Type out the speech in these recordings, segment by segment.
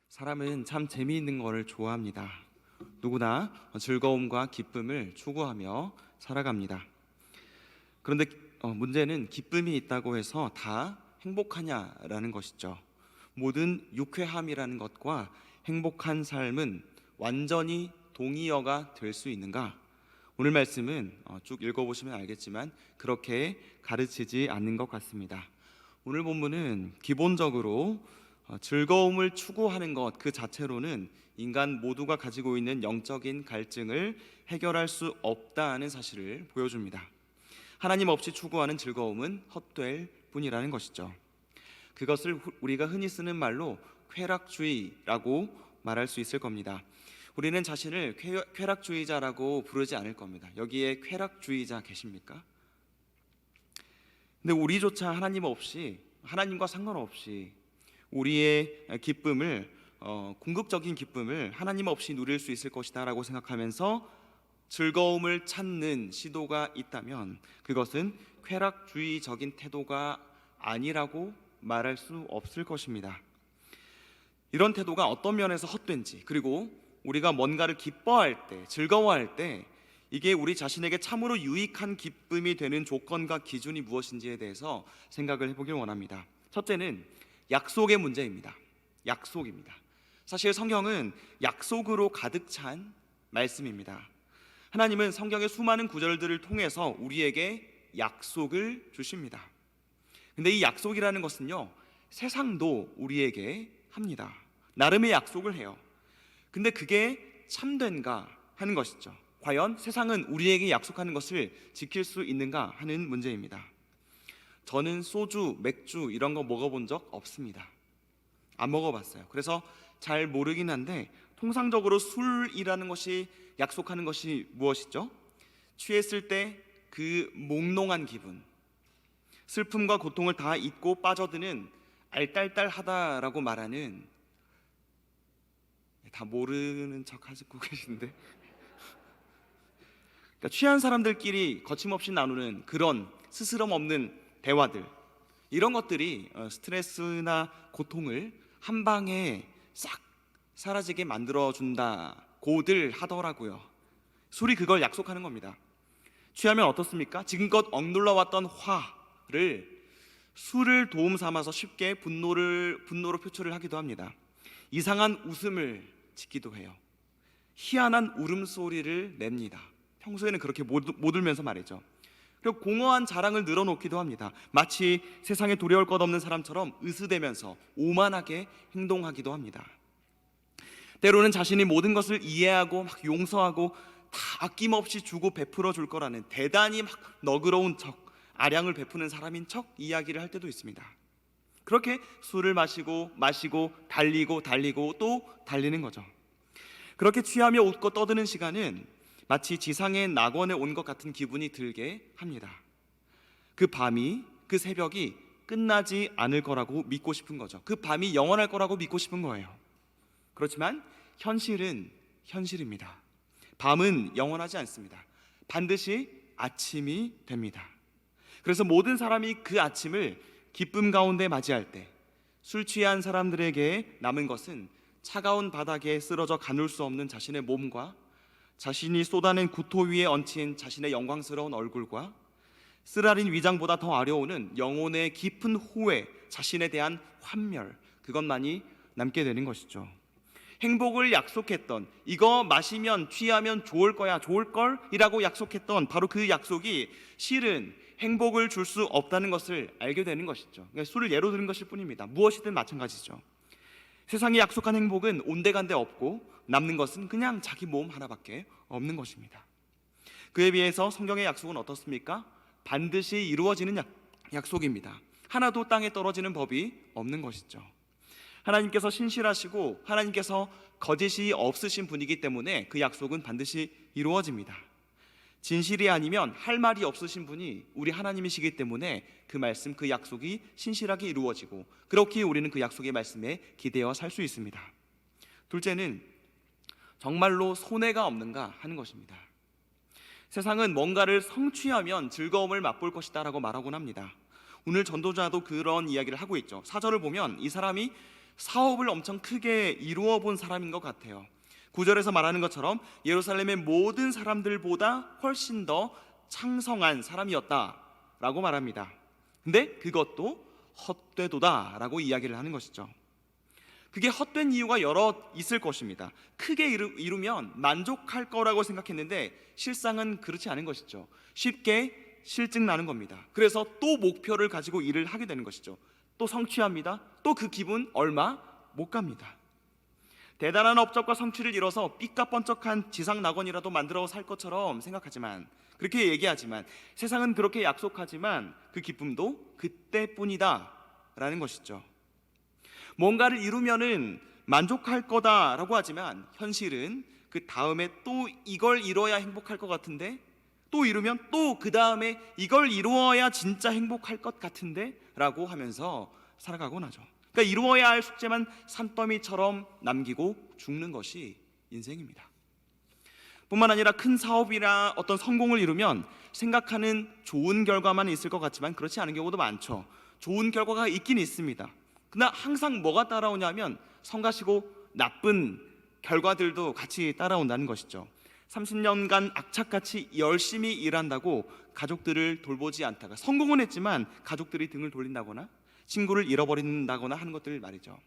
사람은 참 재미있는 거를 좋아합니다. 누구나 즐거움과 기쁨을 추구하며 살아갑니다. 그런데 문제는 기쁨이 있다고 해서 다 행복하냐라는 것이죠. 모든 유쾌함이라는 것과 행복한 삶은 완전히 동의어가 될 수 있는가? 오늘 말씀은 쭉 읽어보시면 알겠지만 그렇게 가르치지 않는 것 같습니다. 오늘 본문은 기본적으로 즐거움을 추구하는 것 그 자체로는 인간 모두가 가지고 있는 영적인 갈증을 해결할 수 없다는 사실을 보여줍니다. 하나님 없이 추구하는 즐거움은 헛될 뿐이라는 것이죠. 그것을 우리가 흔히 쓰는 말로 쾌락주의라고 말할 수 있을 겁니다. 우리는 자신을 쾌락주의자라고 부르지 않을 겁니다. 여기에 쾌락주의자 계십니까? 근데 우리조차 하나님과 상관없이 우리의 기쁨을 궁극적인 기쁨을 하나님 없이 누릴 수 있을 것이다 라고 생각하면서 즐거움을 찾는 시도가 있다면 그것은 쾌락주의적인 태도가 아니라고 말할 수 없을 것입니다. 이런 태도가 어떤 면에서 헛된지, 그리고 우리가 뭔가를 기뻐할 때, 즐거워할 때 이게 우리 자신에게 참으로 유익한 기쁨이 되는 조건과 기준이 무엇인지에 대해서 생각을 해보길 원합니다. 첫째는 약속의 문제입니다. 약속입니다. 사실 성경은 약속으로 가득 찬 말씀입니다. 하나님은 성경의 수많은 구절들을 통해서 우리에게 약속을 주십니다. 근데 이 약속이라는 것은요, 세상도 우리에게 합니다. 나름의 약속을 해요. 근데 그게 참된가 하는 것이죠. 과연 세상은 우리에게 약속하는 것을 지킬 수 있는가 하는 문제입니다. 저는 소주, 맥주 이런 거 먹어본 적 없습니다. 안 먹어봤어요. 그래서 잘 모르긴 한데 통상적으로 술이라는 것이 약속하는 것이 무엇이죠? 취했을 때 그 몽롱한 기분, 슬픔과 고통을 다 잊고 빠져드는 알딸딸하다라고 말하는, 다 모르는 척 하시고 계신데 그러니까 취한 사람들끼리 거침없이 나누는 그런 스스럼 없는 대화들, 이런 것들이 스트레스나 고통을 한 방에 싹 사라지게 만들어준다고들 하더라고요. 술이 그걸 약속하는 겁니다. 취하면 어떻습니까? 지금껏 억눌러왔던 화를 술을 도움 삼아서 쉽게 분노로 표출을 하기도 합니다. 이상한 웃음을 짓기도 해요. 희한한 울음소리를 냅니다. 평소에는 그렇게 못 울면서 말이죠. 그리고 공허한 자랑을 늘어놓기도 합니다. 마치 세상에 두려울 것 없는 사람처럼 으스대면서 오만하게 행동하기도 합니다. 때로는 자신이 모든 것을 이해하고 막 용서하고 다 아낌없이 주고 베풀어 줄 거라는 대단히 막 너그러운 척, 아량을 베푸는 사람인 척 이야기를 할 때도 있습니다. 그렇게 술을 마시고 달리고 또 달리는 거죠. 그렇게 취하며 웃고 떠드는 시간은 마치 지상의 낙원에 온 것 같은 기분이 들게 합니다. 그 새벽이 끝나지 않을 거라고 믿고 싶은 거죠. 그 밤이 영원할 거라고 믿고 싶은 거예요. 그렇지만 현실은 현실입니다. 밤은 영원하지 않습니다. 반드시 아침이 됩니다. 그래서 모든 사람이 그 아침을 기쁨 가운데 맞이할 때 술 취한 사람들에게 남은 것은 차가운 바닥에 쓰러져 가눌 수 없는 자신의 몸과 자신이 쏟아낸 구토 위에 얹힌 자신의 영광스러운 얼굴과 쓰라린 위장보다 더 아려오는 영혼의 깊은 후회, 자신에 대한 환멸, 그것만이 남게 되는 것이죠. 행복을 약속했던, 이거 마시면 취하면 좋을걸 이라고 약속했던 바로 그 약속이 실은 행복을 줄 수 없다는 것을 알게 되는 것이죠. 그러니까 술을 예로 드는 것일 뿐입니다. 무엇이든 마찬가지죠. 세상이 약속한 행복은 온데간데 없고 남는 것은 그냥 자기 몸 하나밖에 없는 것입니다. 그에 비해서 성경의 약속은 어떻습니까? 반드시 이루어지는 약속입니다. 하나도 땅에 떨어지는 법이 없는 것이죠. 하나님께서 신실하시고 하나님께서 거짓이 없으신 분이기 때문에 그 약속은 반드시 이루어집니다. 진실이 아니면 할 말이 없으신 분이 우리 하나님이시기 때문에 그 말씀, 그 약속이 신실하게 이루어지고 그렇게 우리는 그 약속의 말씀에 기대어 살 수 있습니다. 둘째는 정말로 손해가 없는가 하는 것입니다. 세상은 뭔가를 성취하면 즐거움을 맛볼 것이다 라고 말하곤 합니다. 오늘 전도자도 그런 이야기를 하고 있죠. 4절을 보면 이 사람이 사업을 엄청 크게 이루어 본 사람인 것 같아요. 9절에서 말하는 것처럼 예루살렘의 모든 사람들보다 훨씬 더 창성한 사람이었다라고 말합니다. 근데 그것도 헛되도다라고 이야기를 하는 것이죠. 그게 헛된 이유가 여러 있을 것입니다. 크게 이루면 만족할 거라고 생각했는데 실상은 그렇지 않은 것이죠. 쉽게 실증 나는 겁니다. 그래서 또 목표를 가지고 일을 하게 되는 것이죠. 또 성취합니다. 또 그 기분 얼마 못 갑니다. 대단한 업적과 성취를 이뤄서 삐까뻔쩍한 지상 낙원이라도 만들어 살 것처럼 생각하지만, 그렇게 얘기하지만, 세상은 그렇게 약속하지만 그 기쁨도 그때뿐이다 라는 것이죠. 뭔가를 이루면은 만족할 거다라고 하지만 현실은 그 다음에 또 이걸 이뤄야 행복할 것 같은데, 또 이루면 또 그 다음에 이걸 이루어야 진짜 행복할 것 같은데 라고 하면서 살아가곤 하죠. 그러니까 이루어야 할 숙제만 산더미처럼 남기고 죽는 것이 인생입니다. 뿐만 아니라 큰 사업이나 어떤 성공을 이루면 생각하는 좋은 결과만 있을 것 같지만 그렇지 않은 경우도 많죠. 좋은 결과가 있긴 있습니다. 그러나 항상 뭐가 따라오냐면 성가시고 나쁜 결과들도 같이 따라온다는 것이죠. 30년간 악착같이 열심히 일한다고 가족들을 돌보지 않다가 성공은 했지만 가족들이 등을 돌린다거나 친구를 잃어버린다거나 하는 것들 말이죠.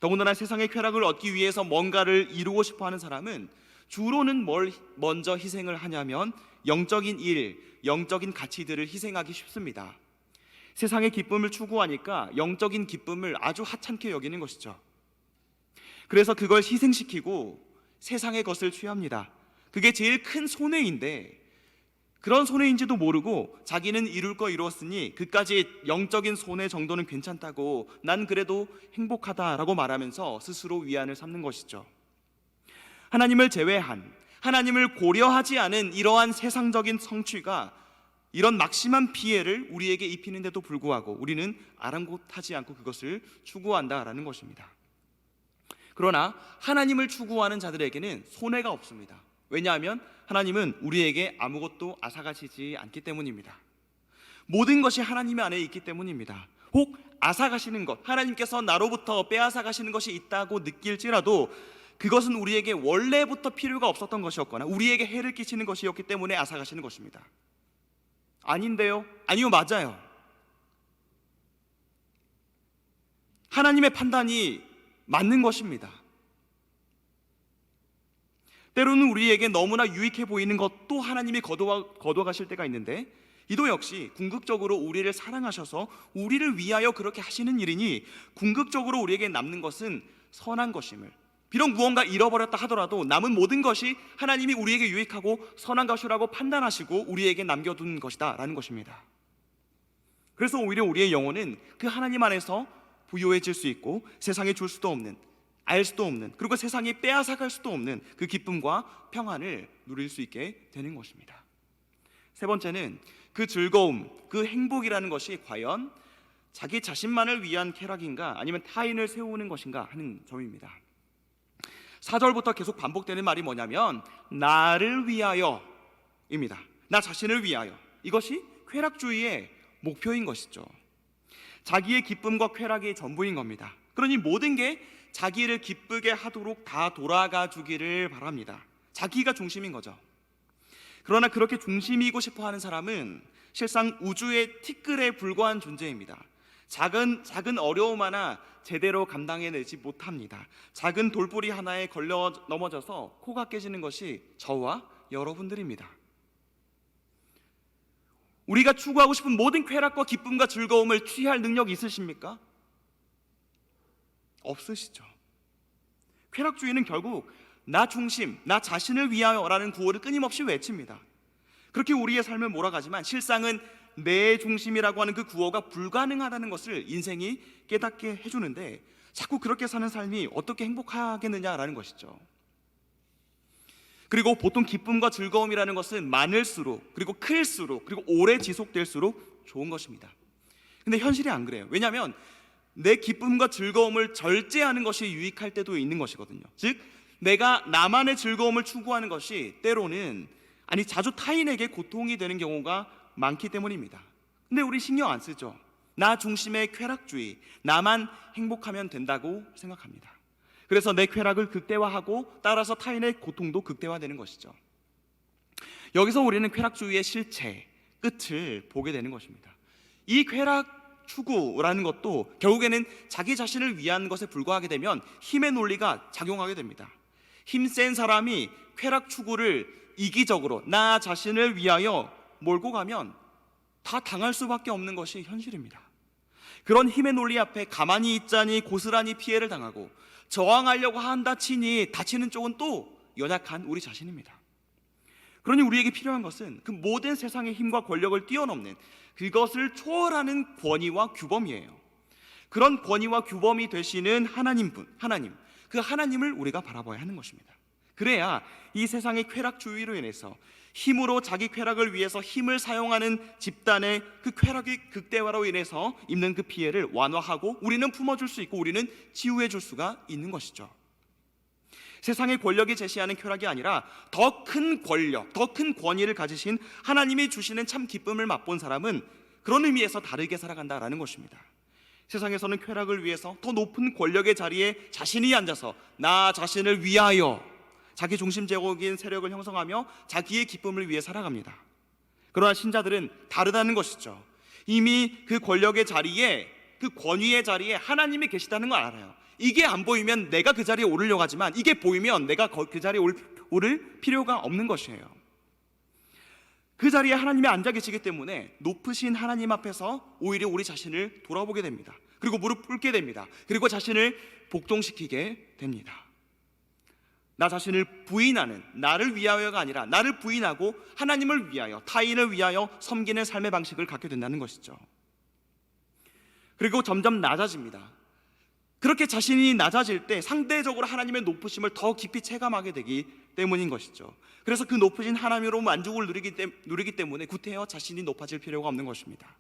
더군다나 세상의 쾌락을 얻기 위해서 뭔가를 이루고 싶어하는 사람은 주로는 뭘 먼저 희생을 하냐면 영적인 일, 영적인 가치들을 희생하기 쉽습니다. 세상의 기쁨을 추구하니까 영적인 기쁨을 아주 하찮게 여기는 것이죠. 그래서 그걸 희생시키고 세상의 것을 취합니다. 그게 제일 큰 손해인데 그런 손해인지도 모르고 자기는 이룰 거 이루었으니 그까지 영적인 손해 정도는 괜찮다고, 난 그래도 행복하다라고 말하면서 스스로 위안을 삼는 것이죠. 하나님을 제외한, 하나님을 고려하지 않은 이러한 세상적인 성취가 이런 막심한 피해를 우리에게 입히는데도 불구하고 우리는 아랑곳하지 않고 그것을 추구한다라는 것입니다. 그러나 하나님을 추구하는 자들에게는 손해가 없습니다. 왜냐하면 하나님은 우리에게 아무것도 앗아가시지 않기 때문입니다. 모든 것이 하나님 안에 있기 때문입니다. 혹 앗아가시는 것, 하나님께서 나로부터 빼앗아가시는 것이 있다고 느낄지라도 그것은 우리에게 원래부터 필요가 없었던 것이었거나 우리에게 해를 끼치는 것이었기 때문에 앗아가시는 것입니다. 아닌데요? 아니요, 맞아요. 하나님의 판단이 맞는 것입니다. 때로는 우리에게 너무나 유익해 보이는 것도 하나님이 거둬가실 때가 있는데, 이도 역시 궁극적으로 우리를 사랑하셔서 우리를 위하여 그렇게 하시는 일이니 궁극적으로 우리에게 남는 것은 선한 것임을, 비록 무언가 잃어버렸다 하더라도 남은 모든 것이 하나님이 우리에게 유익하고 선한 것이라고 판단하시고 우리에게 남겨둔 것이다 라는 것입니다. 그래서 오히려 우리의 영혼은 그 하나님 안에서 부요해질 수 있고 세상에 줄 수도 없는, 알 수도 없는, 그리고 세상이 빼앗아갈 수도 없는 그 기쁨과 평안을 누릴 수 있게 되는 것입니다. 세 번째는 그 즐거움, 그 행복이라는 것이 과연 자기 자신만을 위한 쾌락인가 아니면 타인을 세우는 것인가 하는 점입니다. 4절부터 계속 반복되는 말이 뭐냐면 나를 위하여입니다. 나 자신을 위하여. 이것이 쾌락주의의 목표인 것이죠. 자기의 기쁨과 쾌락이 전부인 겁니다. 그러니 모든 게 자기를 기쁘게 하도록 다 돌아가 주기를 바랍니다. 자기가 중심인 거죠. 그러나 그렇게 중심이고 싶어하는 사람은 실상 우주의 티끌에 불과한 존재입니다. 작은 어려움 하나 제대로 감당해내지 못합니다. 작은 돌뿌리 하나에 걸려 넘어져서 코가 깨지는 것이 저와 여러분들입니다. 우리가 추구하고 싶은 모든 쾌락과 기쁨과 즐거움을 취할 능력이 있으십니까? 없으시죠. 쾌락주의는 결국 나 중심, 나 자신을 위하여라는 구호를 끊임없이 외칩니다. 그렇게 우리의 삶을 몰아가지만 실상은 내 중심이라고 하는 그 구호가 불가능하다는 것을 인생이 깨닫게 해주는데 자꾸 그렇게 사는 삶이 어떻게 행복하겠느냐라는 것이죠. 그리고 보통 기쁨과 즐거움이라는 것은 많을수록, 그리고 클수록, 그리고 오래 지속될수록 좋은 것입니다. 근데 현실이 안 그래요. 왜냐하면 내 기쁨과 즐거움을 절제하는 것이 유익할 때도 있는 것이거든요. 즉 내가 나만의 즐거움을 추구하는 것이 때로는, 아니 자주 타인에게 고통이 되는 경우가 많기 때문입니다. 근데 우리 신경 안 쓰죠. 나 중심의 쾌락주의, 나만 행복하면 된다고 생각합니다. 그래서 내 쾌락을 극대화하고 따라서 타인의 고통도 극대화되는 것이죠. 여기서 우리는 쾌락주의의 실체, 끝을 보게 되는 것입니다. 이 쾌락 추구라는 것도 결국에는 자기 자신을 위한 것에 불과하게 되면 힘의 논리가 작용하게 됩니다. 힘센 사람이 쾌락 추구를 이기적으로 나 자신을 위하여 몰고 가면 다 당할 수밖에 없는 것이 현실입니다. 그런 힘의 논리 앞에 가만히 있자니 고스란히 피해를 당하고 저항하려고 한다 치니 다치는 쪽은 또 연약한 우리 자신입니다. 그러니 우리에게 필요한 것은 그 모든 세상의 힘과 권력을 뛰어넘는 그것을 초월하는 권위와 규범이에요. 그런 권위와 규범이 되시는 하나님, 그 하나님을 우리가 바라봐야 하는 것입니다. 그래야 이 세상의 쾌락주의로 인해서 힘으로 자기 쾌락을 위해서 힘을 사용하는 집단의 그 쾌락의 극대화로 인해서 입는 그 피해를 완화하고 우리는 품어줄 수 있고 우리는 치유해 줄 수가 있는 것이죠. 세상의 권력이 제시하는 쾌락이 아니라 더 큰 권력, 더 큰 권위를 가지신 하나님이 주시는 참 기쁨을 맛본 사람은 그런 의미에서 다르게 살아간다라는 것입니다. 세상에서는 쾌락을 위해서 더 높은 권력의 자리에 자신이 앉아서 나 자신을 위하여 자기 중심적인 세력을 형성하며 자기의 기쁨을 위해 살아갑니다. 그러나 신자들은 다르다는 것이죠. 이미 그 권력의 자리에, 그 권위의 자리에 하나님이 계시다는 걸 알아요. 이게 안 보이면 내가 그 자리에 오르려고 하지만 이게 보이면 내가 그 자리에 오를 필요가 없는 것이에요. 그 자리에 하나님이 앉아 계시기 때문에 높으신 하나님 앞에서 오히려 우리 자신을 돌아보게 됩니다. 그리고 무릎 꿇게 됩니다. 그리고 자신을 복종시키게 됩니다. 나 자신을 부인하는, 나를 위하여가 아니라 나를 부인하고 하나님을 위하여, 타인을 위하여 섬기는 삶의 방식을 갖게 된다는 것이죠. 그리고 점점 낮아집니다. 그렇게 자신이 낮아질 때 상대적으로 하나님의 높으심을 더 깊이 체감하게 되기 때문인 것이죠. 그래서 그 높으신 하나님으로 만족을 누리기 때문에 구태여 자신이 높아질 필요가 없는 것입니다.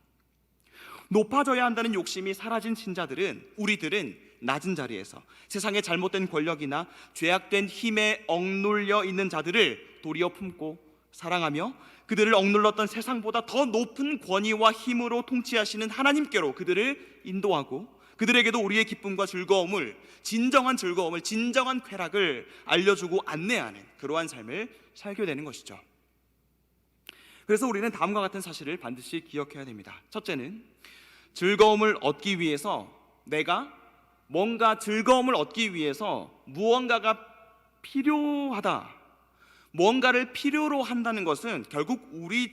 높아져야 한다는 욕심이 사라진 신자들은, 우리들은 낮은 자리에서 세상의 잘못된 권력이나 죄악된 힘에 억눌려 있는 자들을 도리어 품고 사랑하며 그들을 억눌렀던 세상보다 더 높은 권위와 힘으로 통치하시는 하나님께로 그들을 인도하고 그들에게도 우리의 기쁨과 즐거움을, 진정한 즐거움을, 진정한 쾌락을 알려주고 안내하는 그러한 삶을 살게 되는 것이죠. 그래서 우리는 다음과 같은 사실을 반드시 기억해야 됩니다. 첫째는 즐거움을 얻기 위해서, 내가 뭔가 즐거움을 얻기 위해서 무언가가 필요하다, 뭔가를 필요로 한다는 것은 결국 우리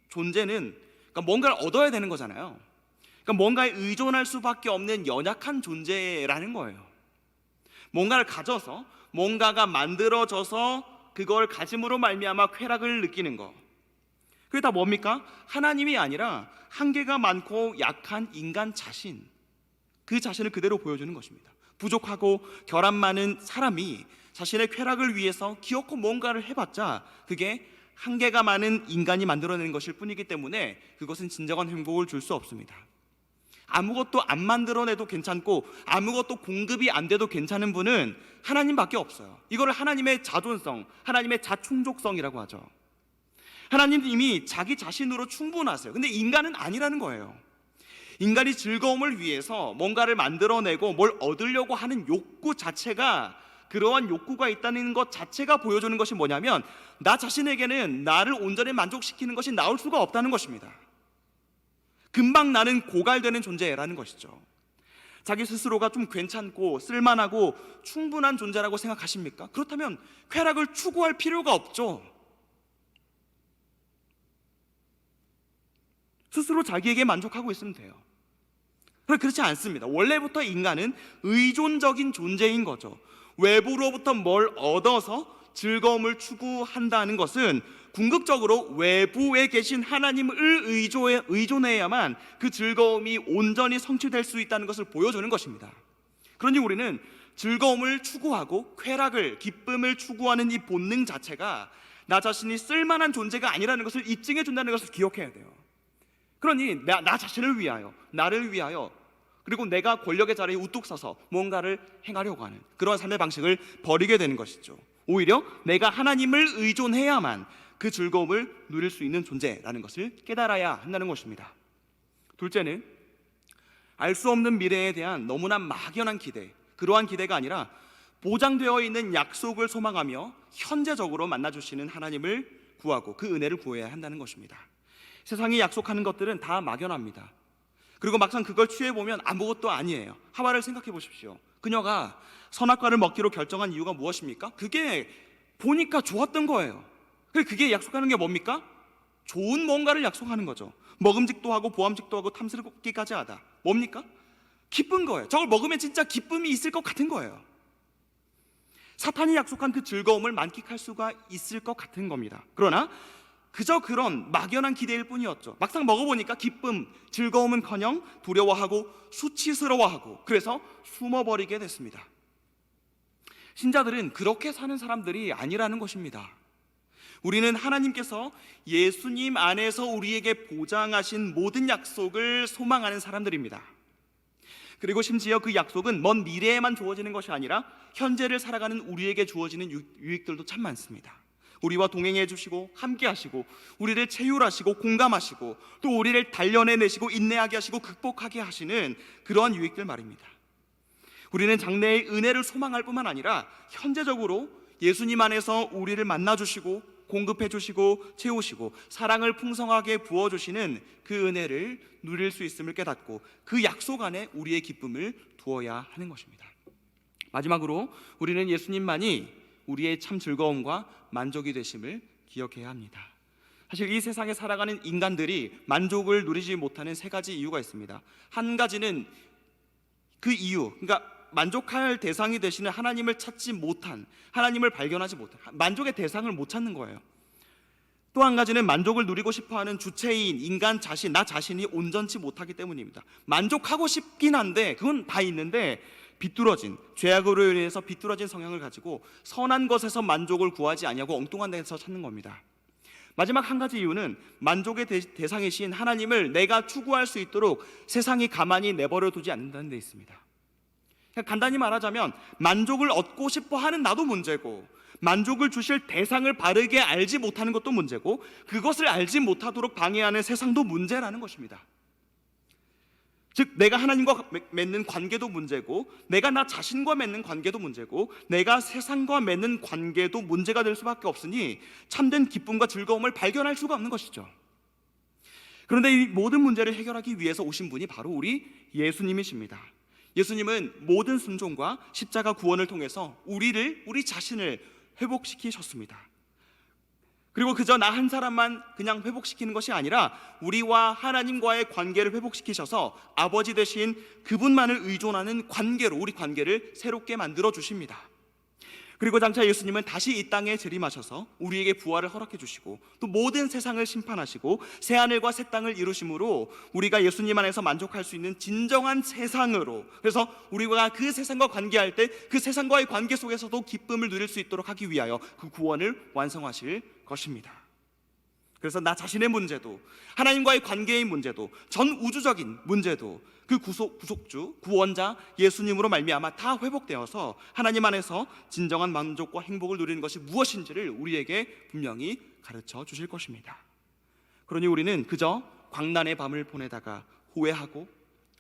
존재는 뭔가를 얻어야 되는 거잖아요. 뭔가에 의존할 수밖에 없는 연약한 존재라는 거예요. 뭔가를 가져서, 뭔가가 만들어져서 그걸 가짐으로 말미암아 쾌락을 느끼는 것, 그게 다 뭡니까? 하나님이 아니라 한계가 많고 약한 인간 자신, 그 자신을 그대로 보여주는 것입니다. 부족하고 결함 많은 사람이 자신의 쾌락을 위해서 기어코 뭔가를 해봤자 그게 한계가 많은 인간이 만들어내는 것일 뿐이기 때문에 그것은 진정한 행복을 줄 수 없습니다. 아무것도 안 만들어내도 괜찮고 아무것도 공급이 안 돼도 괜찮은 분은 하나님밖에 없어요. 이거를 하나님의 자존성, 하나님의 자충족성이라고 하죠. 하나님은 이미 자기 자신으로 충분하세요. 근데 인간은 아니라는 거예요. 인간이 즐거움을 위해서 뭔가를 만들어내고 뭘 얻으려고 하는 욕구 자체가, 그러한 욕구가 있다는 것 자체가 보여주는 것이 뭐냐면 나 자신에게는 나를 온전히 만족시키는 것이 나올 수가 없다는 것입니다. 금방 나는 고갈되는 존재라는 것이죠. 자기 스스로가 좀 괜찮고 쓸만하고 충분한 존재라고 생각하십니까? 그렇다면 쾌락을 추구할 필요가 없죠. 스스로 자기에게 만족하고 있으면 돼요. 그러나 그렇지 않습니다. 원래부터 인간은 의존적인 존재인 거죠. 외부로부터 뭘 얻어서 즐거움을 추구한다는 것은 궁극적으로 외부에 계신 하나님을 의존해야만 그 즐거움이 온전히 성취될 수 있다는 것을 보여주는 것입니다. 그러니 우리는 즐거움을 추구하고 쾌락을, 기쁨을 추구하는 이 본능 자체가 나 자신이 쓸만한 존재가 아니라는 것을 입증해 준다는 것을 기억해야 돼요. 그러니 나 자신을 위하여, 나를 위하여, 그리고 내가 권력의 자리에 우뚝 서서 뭔가를 행하려고 하는 그러한 삶의 방식을 버리게 되는 것이죠. 오히려 내가 하나님을 의존해야만 그 즐거움을 누릴 수 있는 존재라는 것을 깨달아야 한다는 것입니다. 둘째는 알 수 없는 미래에 대한 너무나 막연한 기대, 그러한 기대가 아니라 보장되어 있는 약속을 소망하며 현재적으로 만나주시는 하나님을 구하고 그 은혜를 구해야 한다는 것입니다. 세상이 약속하는 것들은 다 막연합니다. 그리고 막상 그걸 취해보면 아무것도 아니에요. 하와를 생각해 보십시오. 그녀가 선악과를 먹기로 결정한 이유가 무엇입니까? 그게 보니까 좋았던 거예요. 그게 약속하는 게 뭡니까? 좋은 뭔가를 약속하는 거죠. 먹음직도 하고 보암직도 하고 탐스럽기까지 하다. 뭡니까? 기쁜 거예요. 저걸 먹으면 진짜 기쁨이 있을 것 같은 거예요. 사탄이 약속한 그 즐거움을 만끽할 수가 있을 것 같은 겁니다. 그러나 그저 그런 막연한 기대일 뿐이었죠. 막상 먹어보니까 기쁨, 즐거움은커녕 두려워하고 수치스러워하고 그래서 숨어버리게 됐습니다. 신자들은 그렇게 사는 사람들이 아니라는 것입니다. 우리는 하나님께서 예수님 안에서 우리에게 보장하신 모든 약속을 소망하는 사람들입니다. 그리고 심지어 그 약속은 먼 미래에만 주어지는 것이 아니라 현재를 살아가는 우리에게 주어지는 유익들도 참 많습니다. 우리와 동행해 주시고 함께 하시고 우리를 체휼하시고 공감하시고 또 우리를 단련해내시고 인내하게 하시고 극복하게 하시는 그러한 유익들 말입니다. 우리는 장래의 은혜를 소망할 뿐만 아니라 현재적으로 예수님 안에서 우리를 만나주시고 공급해 주시고 채우시고 사랑을 풍성하게 부어주시는 그 은혜를 누릴 수 있음을 깨닫고 그 약속 안에 우리의 기쁨을 두어야 하는 것입니다. 마지막으로 우리는 예수님만이 우리의 참 즐거움과 만족이 되심을 기억해야 합니다. 사실 이 세상에 살아가는 인간들이 만족을 누리지 못하는 세 가지 이유가 있습니다. 한 가지는 그 이유, 그러니까 만족할 대상이 되시는 하나님을 찾지 못한, 하나님을 발견하지 못한, 만족의 대상을 못 찾는 거예요. 또 한 가지는 만족을 누리고 싶어하는 주체인 인간 자신, 나 자신이 온전치 못하기 때문입니다. 만족하고 싶긴 한데 그건 다 있는데 비뚤어진, 죄악으로 인해서 비뚤어진 성향을 가지고 선한 것에서 만족을 구하지 아니하고 엉뚱한 데서 찾는 겁니다. 마지막 한 가지 이유는 만족의 대상이신 하나님을 내가 추구할 수 있도록 세상이 가만히 내버려 두지 않는다는 데 있습니다. 간단히 말하자면 만족을 얻고 싶어 하는 나도 문제고 만족을 주실 대상을 바르게 알지 못하는 것도 문제고 그것을 알지 못하도록 방해하는 세상도 문제라는 것입니다. 즉 내가 하나님과 맺는 관계도 문제고 내가 나 자신과 맺는 관계도 문제고 내가 세상과 맺는 관계도 문제가 될 수밖에 없으니 참된 기쁨과 즐거움을 발견할 수가 없는 것이죠. 그런데 이 모든 문제를 해결하기 위해서 오신 분이 바로 우리 예수님이십니다. 예수님은 모든 순종과 십자가 구원을 통해서 우리 자신을 회복시키셨습니다. 그리고 그저 나 한 사람만 그냥 회복시키는 것이 아니라 우리와 하나님과의 관계를 회복시키셔서 아버지 되신 그분만을 의존하는 관계로 우리 관계를 새롭게 만들어 주십니다. 그리고 장차 예수님은 다시 이 땅에 재림하셔서 우리에게 부활을 허락해 주시고 또 모든 세상을 심판하시고 새하늘과 새 땅을 이루심으로 우리가 예수님 안에서 만족할 수 있는 진정한 세상으로, 그래서 우리가 그 세상과 관계할 때 그 세상과의 관계 속에서도 기쁨을 누릴 수 있도록 하기 위하여 그 구원을 완성하실 것입니다. 그래서 나 자신의 문제도 하나님과의 관계의 문제도 전 우주적인 문제도 그 구속주, 구원자 예수님으로 말미암아 다 회복되어서 하나님 안에서 진정한 만족과 행복을 누리는 것이 무엇인지를 우리에게 분명히 가르쳐 주실 것입니다. 그러니 우리는 그저 광란의 밤을 보내다가 후회하고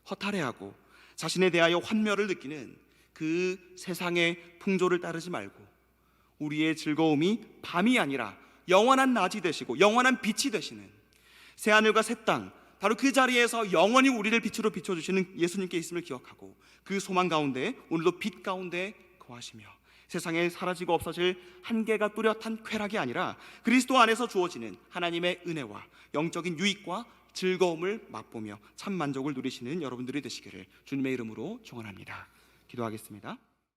허탈해하고 자신에 대하여 환멸을 느끼는 그 세상의 풍조를 따르지 말고 우리의 즐거움이 밤이 아니라 영원한 낮이 되시고 영원한 빛이 되시는 새하늘과 새 땅, 바로 그 자리에서 영원히 우리를 빛으로 비춰주시는 예수님께 있음을 기억하고 그 소망 가운데 오늘도 빛 가운데 거하시며 세상에 사라지고 없어질 한계가 뚜렷한 쾌락이 아니라 그리스도 안에서 주어지는 하나님의 은혜와 영적인 유익과 즐거움을 맛보며 참 만족을 누리시는 여러분들이 되시기를 주님의 이름으로 축원합니다. 기도하겠습니다.